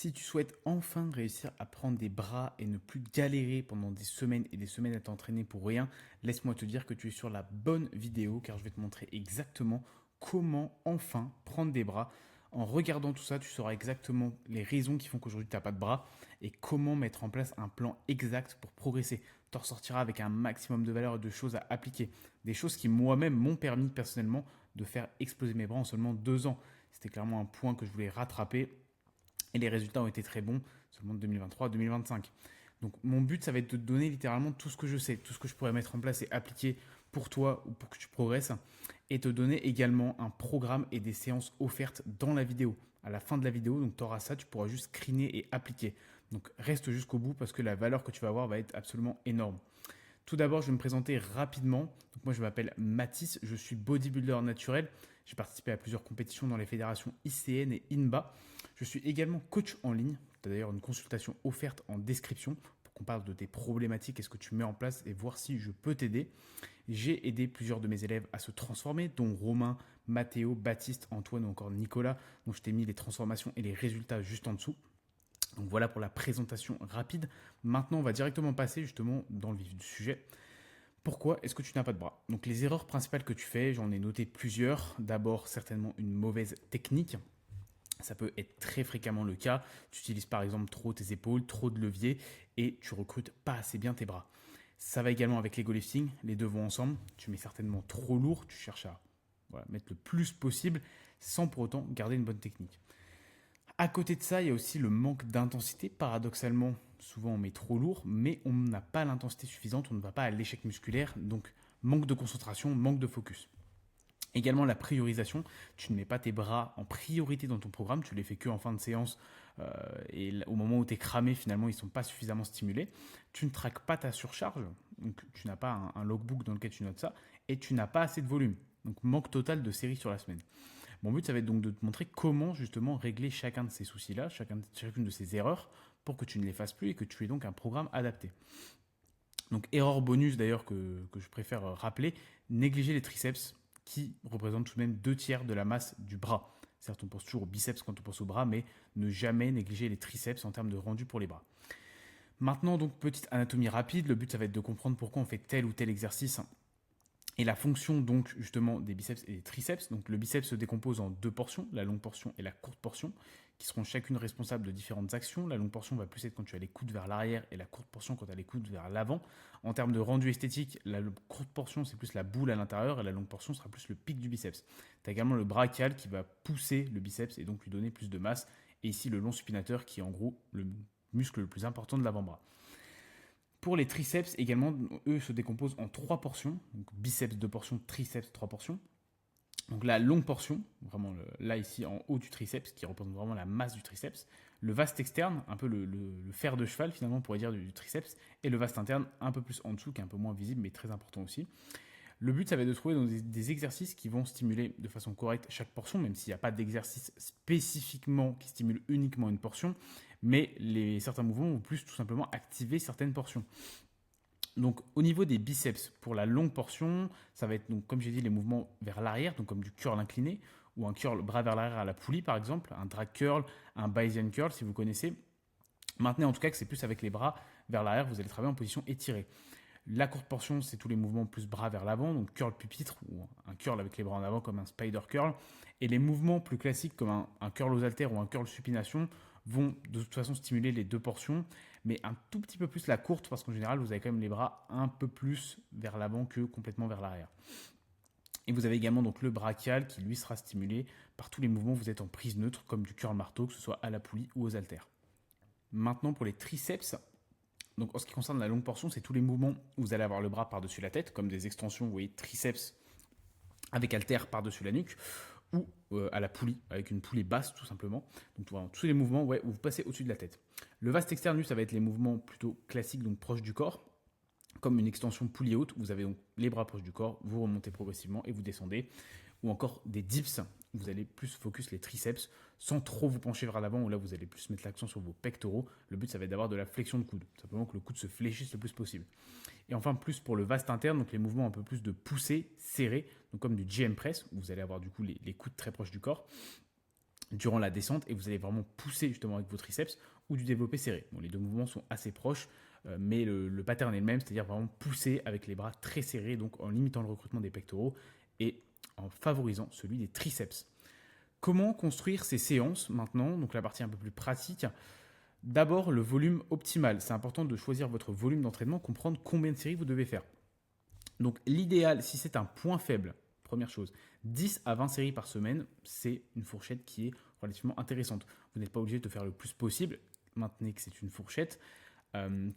Si tu souhaites enfin réussir à prendre des bras et ne plus galérer pendant des semaines et des semaines à t'entraîner pour rien, laisse-moi te dire que tu es sur la bonne vidéo car je vais te montrer exactement comment enfin prendre des bras. En regardant tout ça, tu sauras exactement les raisons qui font qu'aujourd'hui tu n'as pas de bras et comment mettre en place un plan exact pour progresser. Tu en ressortiras avec un maximum de valeur et de choses à appliquer. Des choses qui moi-même m'ont permis personnellement de faire exploser mes bras en seulement 2 ans. C'était clairement un point que je voulais rattraper et les résultats ont été très bons seulement de 2023 à 2025. Donc mon but, ça va être de te donner littéralement tout ce que je sais, tout ce que je pourrais mettre en place et appliquer pour toi ou pour que tu progresses, et te donner également un programme et des séances offertes dans la vidéo. À la fin de la vidéo, donc tu auras ça, tu pourras juste screener et appliquer. Donc reste jusqu'au bout parce que la valeur que tu vas avoir va être absolument énorme. Tout d'abord, je vais me présenter rapidement. Donc moi, je m'appelle Mathis, je suis bodybuilder naturel. J'ai participé à plusieurs compétitions dans les fédérations ICN et INBA. Je suis également coach en ligne. Tu as d'ailleurs une consultation offerte en description pour qu'on parle de tes problématiques et ce que tu mets en place et voir si je peux t'aider. J'ai aidé plusieurs de mes élèves à se transformer, dont Romain, Mathéo, Baptiste, Antoine ou encore Nicolas. Donc je t'ai mis les transformations et les résultats juste en dessous. Donc voilà pour la présentation rapide. Maintenant, on va directement passer justement dans le vif du sujet. Pourquoi est-ce que tu n'as pas de bras? Donc les erreurs principales que tu fais, j'en ai noté plusieurs. D'abord, certainement une mauvaise technique. Ça peut être très fréquemment le cas. Tu utilises par exemple trop tes épaules, trop de levier et tu recrutes pas assez bien tes bras. Ça va également avec l'ego lifting, les deux vont ensemble. Tu mets certainement trop lourd, tu cherches à mettre le plus possible sans pour autant garder une bonne technique. À côté de ça, il y a aussi le manque d'intensité. Paradoxalement, souvent on met trop lourd, mais on n'a pas l'intensité suffisante, on ne va pas à l'échec musculaire, donc manque de concentration, manque de focus. Également la priorisation, tu ne mets pas tes bras en priorité dans ton programme, tu les fais que en fin de séance et au moment où tu es cramé, finalement ils ne sont pas suffisamment stimulés. Tu ne traques pas ta surcharge, donc tu n'as pas un logbook dans lequel tu notes ça, et tu n'as pas assez de volume, donc manque total de séries sur la semaine. Mon but, ça va être donc de te montrer comment justement régler chacun de ces soucis-là, chacune de ces erreurs, pour que tu ne les fasses plus et que tu aies donc un programme adapté. Donc, erreur bonus d'ailleurs que je préfère rappeler, négliger les triceps qui représentent tout de même 2 tiers de la masse du bras. Certes, on pense toujours aux biceps quand on pense au bras, mais ne jamais négliger les triceps en termes de rendu pour les bras. Maintenant, donc, petite anatomie rapide. Le but, ça va être de comprendre pourquoi on fait tel ou tel exercice et la fonction donc justement des biceps et des triceps. Donc le biceps se décompose en 2 portions, la longue portion et la courte portion, qui seront chacune responsables de différentes actions. La longue portion va plus être quand tu as les coudes vers l'arrière et la courte portion quand tu as les coudes vers l'avant. En termes de rendu esthétique, la courte portion c'est plus la boule à l'intérieur et la longue portion sera plus le pic du biceps. Tu as également le brachial qui va pousser le biceps et donc lui donner plus de masse. Et ici le long supinateur qui est en gros le muscle le plus important de l'avant-bras. Pour les triceps également, eux se décomposent en 3 portions. Donc biceps 2 portions, triceps 3 portions. Donc la longue portion, vraiment là ici en haut du triceps, qui représente vraiment la masse du triceps. Le vaste externe, un peu le fer de cheval finalement on pourrait dire du triceps. Et le vaste interne, un peu plus en dessous, qui est un peu moins visible mais très important aussi. Le but, ça va être de trouver donc des exercices qui vont stimuler de façon correcte chaque portion, même s'il n'y a pas d'exercice spécifiquement qui stimule uniquement une portion, mais certains mouvements vont plus tout simplement activer certaines portions. Donc au niveau des biceps, pour la longue portion, ça va être donc comme j'ai dit les mouvements vers l'arrière, donc comme du curl incliné ou un curl bras vers l'arrière à la poulie par exemple, un drag curl, un Bayesian curl si vous connaissez. Maintenez en tout cas que c'est plus avec les bras vers l'arrière, vous allez travailler en position étirée. La courte portion, c'est tous les mouvements plus bras vers l'avant, donc curl pupitre ou un curl avec les bras en avant comme un spider curl. Et les mouvements plus classiques comme un curl aux haltères ou un curl supination vont de toute façon stimuler les 2 portions, mais un tout petit peu plus la courte parce qu'en général, vous avez quand même les bras un peu plus vers l'avant que complètement vers l'arrière. Et vous avez également donc le brachial qui lui sera stimulé par tous les mouvements où vous êtes en prise neutre comme du curl marteau, que ce soit à la poulie ou aux haltères. Maintenant pour les triceps, donc en ce qui concerne la longue portion, c'est tous les mouvements où vous allez avoir le bras par-dessus la tête, comme des extensions, vous voyez, triceps avec haltère par-dessus la nuque, ou à la poulie, avec une poulie basse tout simplement. Donc voilà, tous les mouvements où vous passez au-dessus de la tête. Le vaste externe, lui, ça va être les mouvements plutôt classiques, donc proches du corps, comme une extension poulie haute, vous avez donc les bras proches du corps, vous remontez progressivement et vous descendez, ou encore des dips, vous allez plus focus les triceps sans trop vous pencher vers l'avant, où là vous allez plus mettre l'accent sur vos pectoraux. Le but ça va être d'avoir de la flexion de coude, simplement que le coude se fléchisse le plus possible. Et enfin plus pour le vaste interne, donc les mouvements un peu plus de poussée, serré, donc comme du GM press, où vous allez avoir du coup les coudes très proches du corps. durant la descente et vous allez vraiment pousser justement avec vos triceps ou du développé serré. Bon, les deux mouvements sont assez proches, mais le pattern est le même, c'est-à-dire vraiment pousser avec les bras très serrés, donc en limitant le recrutement des pectoraux et en favorisant celui des triceps. Comment construire ces séances maintenant? Donc la partie un peu plus pratique. D'abord, le volume optimal. C'est important de choisir votre volume d'entraînement, comprendre combien de séries vous devez faire. Donc l'idéal, si c'est un point faible, première chose, 10 à 20 séries par semaine, c'est une fourchette qui est relativement intéressante. Vous n'êtes pas obligé de faire le plus possible, maintenez que c'est une fourchette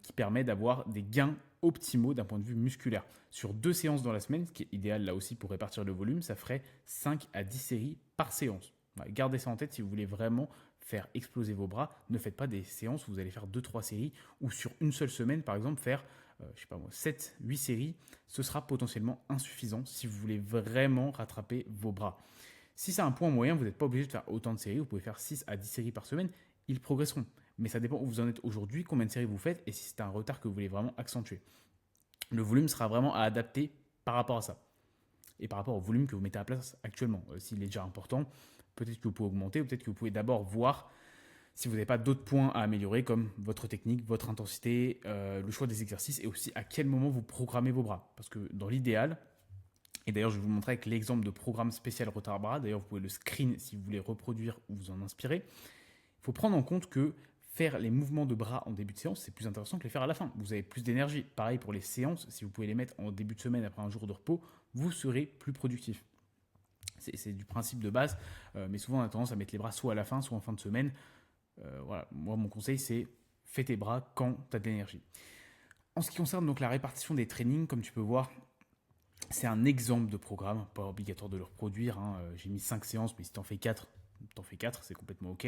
qui permet d'avoir des gains optimaux d'un point de vue musculaire. Sur 2 séances dans la semaine, ce qui est idéal là aussi pour répartir le volume, ça ferait 5 à 10 séries par séance. Gardez ça en tête si vous voulez vraiment faire exploser vos bras. Ne faites pas des séances où vous allez faire 2-3 séries ou sur une seule semaine, par exemple, faire 7-8 séries. Ce sera potentiellement insuffisant si vous voulez vraiment rattraper vos bras. Si c'est un point moyen, vous n'êtes pas obligé de faire autant de séries. Vous pouvez faire 6 à 10 séries par semaine. Ils progresseront. Mais ça dépend où vous en êtes aujourd'hui, combien de séries vous faites et si c'est un retard que vous voulez vraiment accentuer. Le volume sera vraiment à adapter par rapport à ça et par rapport au volume que vous mettez à place actuellement. S'il est déjà important, peut-être que vous pouvez augmenter ou peut-être que vous pouvez d'abord voir si vous n'avez pas d'autres points à améliorer comme votre technique, votre intensité, le choix des exercices et aussi à quel moment vous programmez vos bras. Parce que dans l'idéal, et d'ailleurs je vais vous montrer avec l'exemple de programme spécial retard bras, d'ailleurs vous pouvez le screen si vous voulez reproduire ou vous en inspirer, il faut prendre en compte que faire les mouvements de bras en début de séance, c'est plus intéressant que les faire à la fin. Vous avez plus d'énergie. Pareil pour les séances, si vous pouvez les mettre en début de semaine après un jour de repos, vous serez plus productif. C'est du principe de base, mais souvent on a tendance à mettre les bras soit à la fin, soit en fin de semaine. Voilà. Moi, mon conseil, c'est fais tes bras quand tu as de l'énergie. En ce qui concerne donc la répartition des trainings, comme tu peux voir, c'est un exemple de programme, pas obligatoire de le reproduire. J'ai mis 5 séances, mais si tu en fais 4, c'est complètement OK.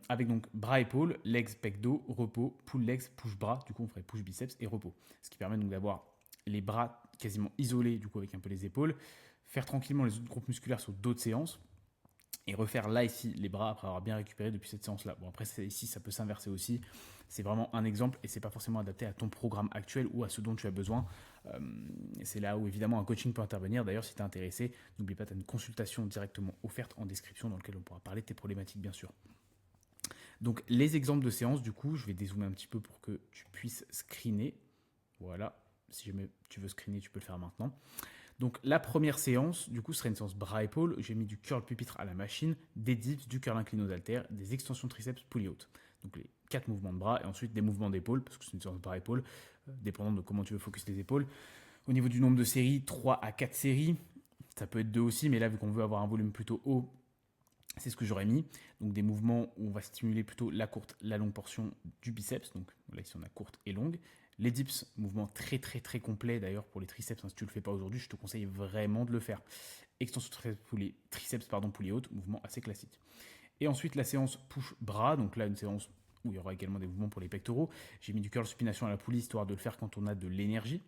Avec donc bras épaules, legs pec dos, repos, pull legs, push bras, du coup on ferait push biceps et repos. Ce qui permet donc d'avoir les bras quasiment isolés du coup avec un peu les épaules, faire tranquillement les autres groupes musculaires sur d'autres séances et refaire là ici les bras après avoir bien récupéré depuis cette séance là. Bon après ici ça peut s'inverser aussi, c'est vraiment un exemple et c'est pas forcément adapté à ton programme actuel ou à ce dont tu as besoin. C'est là où évidemment un coaching peut intervenir. D'ailleurs si tu es intéressé, n'oublie pas tu as une consultation directement offerte en description dans laquelle on pourra parler de tes problématiques bien sûr. Donc les exemples de séances, du coup, je vais dézoomer un petit peu pour que tu puisses screener. Voilà, si jamais tu veux screener, tu peux le faire maintenant. Donc la première séance, du coup, serait une séance bras-épaules. J'ai mis du curl pupitre à la machine, des dips, du curl incliné aux haltères, des extensions triceps pulley out. Donc les 4 mouvements de bras et ensuite des mouvements d'épaule, parce que c'est une séance bras-épaules, dépendant de comment tu veux focus tes épaules. Au niveau du nombre de séries, 3 à 4 séries. Ça peut être 2 aussi, mais là, vu qu'on veut avoir un volume plutôt haut, c'est ce que j'aurais mis. Donc des mouvements où on va stimuler plutôt la courte, la longue portion du biceps. Donc là ici on a courte et longue. Les dips, mouvement très très très complet d'ailleurs pour les triceps. Si tu ne le fais pas aujourd'hui, je te conseille vraiment de le faire. Extension triceps pulley out, mouvement assez classique. Et ensuite la séance push bras. Donc là une séance où il y aura également des mouvements pour les pectoraux. J'ai mis du curl supination à la poulie histoire de le faire quand on a de l'énergie.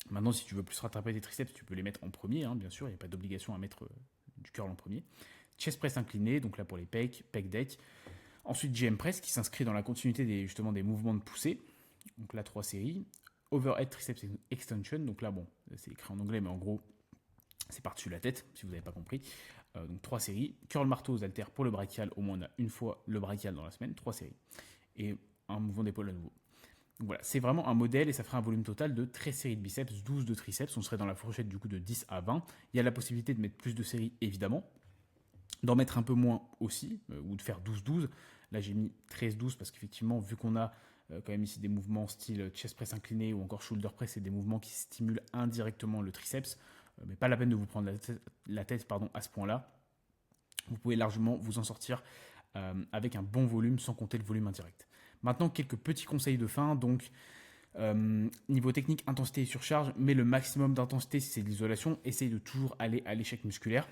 Maintenant si tu veux plus rattraper tes triceps, tu peux les mettre en premier, bien sûr. Il n'y a pas d'obligation à mettre du curl en premier. Chest press incliné, donc là pour les pecs, pec deck. Ensuite GM press qui s'inscrit dans la continuité des mouvements de poussée. Donc là 3 séries. Overhead triceps extension, donc là bon, c'est écrit en anglais mais en gros c'est par-dessus la tête si vous n'avez pas compris. Donc 3 séries. Curl marteau aux haltères pour le brachial, au moins on a une fois le brachial dans la semaine, 3 séries. Et un mouvement d'épaule à nouveau. Donc voilà, c'est vraiment un modèle et ça ferait un volume total de 13 séries de biceps, 12 de triceps. On serait dans la fourchette du coup de 10 à 20. Il y a la possibilité de mettre plus de séries évidemment. D'en mettre un peu moins aussi, ou de faire 12-12. Là, j'ai mis 13-12 parce qu'effectivement, vu qu'on a quand même ici des mouvements style chest press incliné ou encore shoulder press, c'est des mouvements qui stimulent indirectement le triceps, mais pas la peine de vous prendre la tête à ce point-là. Vous pouvez largement vous en sortir avec un bon volume sans compter le volume indirect. Maintenant, quelques petits conseils de fin. Donc, niveau technique, intensité et surcharge, mais le maximum d'intensité si c'est de l'isolation. Essaye de toujours aller à l'échec musculaire.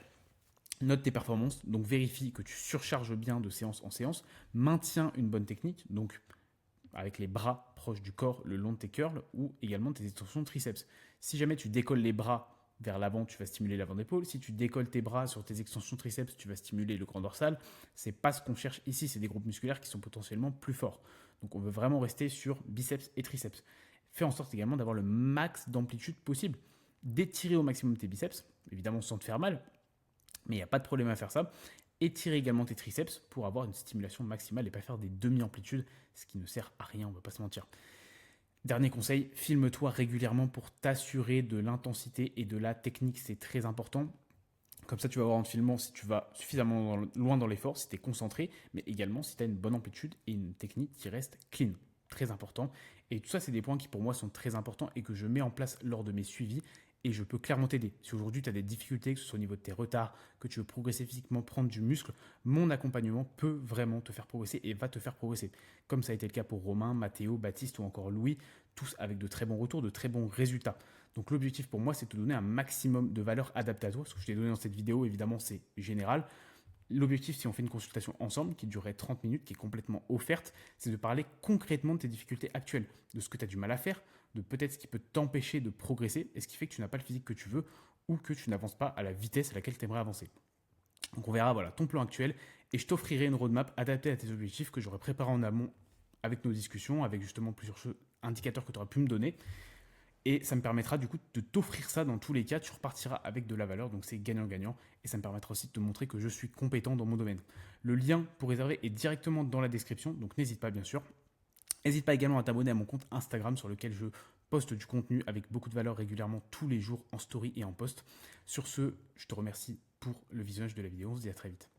Note tes performances, donc vérifie que tu surcharges bien de séance en séance, maintiens une bonne technique, donc avec les bras proches du corps le long de tes curls ou également tes extensions de triceps. Si jamais tu décolles les bras vers l'avant, tu vas stimuler l'avant d'épaule. Si tu décolles tes bras sur tes extensions de triceps, tu vas stimuler le grand dorsal. C'est pas ce qu'on cherche ici, c'est des groupes musculaires qui sont potentiellement plus forts. Donc on veut vraiment rester sur biceps et triceps. Fais en sorte également d'avoir le max d'amplitude possible, d'étirer au maximum tes biceps, évidemment sans te faire mal. Mais il n'y a pas de problème à faire ça. étirer également tes triceps pour avoir une stimulation maximale et pas faire des demi-amplitudes, ce qui ne sert à rien, on ne va pas se mentir. Dernier conseil, filme-toi régulièrement pour t'assurer de l'intensité et de la technique, c'est très important. Comme ça, tu vas voir en te filmant si tu vas suffisamment loin dans l'effort, si tu es concentré, mais également si tu as une bonne amplitude et une technique qui reste clean. Très important. Et tout ça, c'est des points qui pour moi sont très importants et que je mets en place lors de mes suivis et je peux clairement t'aider. Si aujourd'hui tu as des difficultés, que ce soit au niveau de tes retards, que tu veux progresser physiquement, prendre du muscle, mon accompagnement peut vraiment te faire progresser et va te faire progresser. Comme ça a été le cas pour Romain, Mathéo, Baptiste ou encore Louis, tous avec de très bons retours, de très bons résultats. Donc l'objectif pour moi, c'est de te donner un maximum de valeur adaptée à toi. Ce que je t'ai donné dans cette vidéo, évidemment, c'est général. L'objectif, si on fait une consultation ensemble, qui durerait 30 minutes, qui est complètement offerte, c'est de parler concrètement de tes difficultés actuelles, de ce que tu as du mal à faire, de peut-être ce qui peut t'empêcher de progresser et ce qui fait que tu n'as pas le physique que tu veux ou que tu n'avances pas à la vitesse à laquelle tu aimerais avancer. Donc on verra voilà, ton plan actuel et je t'offrirai une roadmap adaptée à tes objectifs que j'aurai préparé en amont avec nos discussions, avec justement plusieurs indicateurs que tu auras pu me donner. Et ça me permettra du coup de t'offrir ça dans tous les cas. Tu repartiras avec de la valeur, donc c'est gagnant-gagnant. Et ça me permettra aussi de te montrer que je suis compétent dans mon domaine. Le lien pour réserver est directement dans la description, donc n'hésite pas bien sûr. N'hésite pas également à t'abonner à mon compte Instagram sur lequel je poste du contenu avec beaucoup de valeur régulièrement tous les jours en story et en post. Sur ce, je te remercie pour le visionnage de la vidéo. On se dit à très vite.